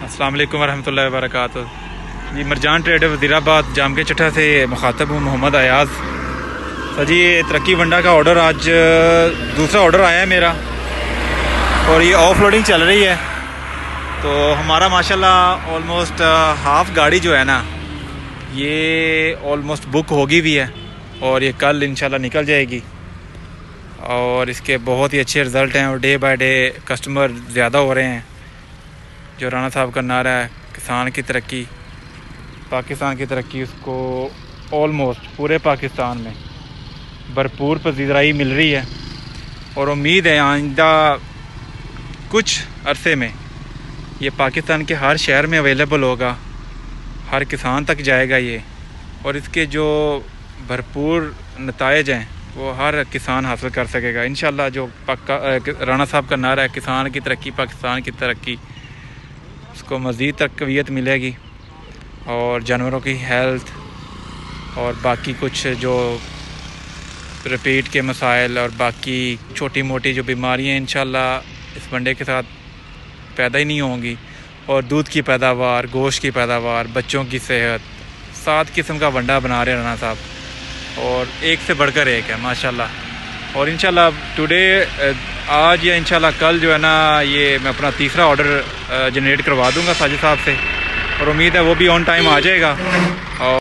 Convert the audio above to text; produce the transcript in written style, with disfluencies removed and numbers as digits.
अस्सलाम वालेकुम वरहमतुल्लाहि वबरकातुहू। जी मरजान ट्रेडर वज़ीराबाद जाम के चट्टा से मुखातब हूँ मोहम्मद अयाज़। सर जी ये तरक्की वंडा का ऑर्डर आज दूसरा ऑर्डर आया है मेरा और ये ऑफ लोडिंग चल रही है। तो हमारा माशाल्लाह ऑलमोस्ट हाफ़ गाड़ी जो है ना ये ऑलमोस्ट बुक होगी भी है और ये कल इंशाल्लाह निकल जाएगी और इसके बहुत ही अच्छे रिज़ल्ट हैं और डे बाय डे कस्टमर ज़्यादा हो रहे हैं। जो राना साहब का नारा है किसान की तरक्की पाकिस्तान की तरक्की, उसको ऑलमोस्ट पूरे पाकिस्तान में भरपूर पजीराई मिल रही है और उम्मीद है आइंदा कुछ अरसे में ये पाकिस्तान के हर शहर में अवेलेबल होगा, हर किसान तक जाएगा ये और इसके जो भरपूर नतायज हैं वो हर किसान हासिल कर सकेगा इंशाल्लाह। जो राना साहब का नारा है किसान की तरक्की पाकिस्तान की तरक्की, उसको मज़ीद तक़वियत मिलेगी और जानवरों की हेल्थ और बाकी कुछ जो रिपीट के मसाइल और बाकी छोटी मोटी जो बीमारियां इंशाल्लाह इस वंडे के साथ पैदा ही नहीं होंगी और दूध की पैदावार, गोश्त की पैदावार, बच्चों की सेहत, 7 किस्म का वंडा बना रहे हैं राना साहब और एक से बढ़कर एक है माशाल्लाह। और इंशाल्लाह टुडे आज या इंशाल्लाह कल जो है ना ये मैं अपना तीसरा ऑर्डर जनरेट करवा दूंगा साजिद साहब से और उम्मीद है वो भी ऑन टाइम आ जाएगा।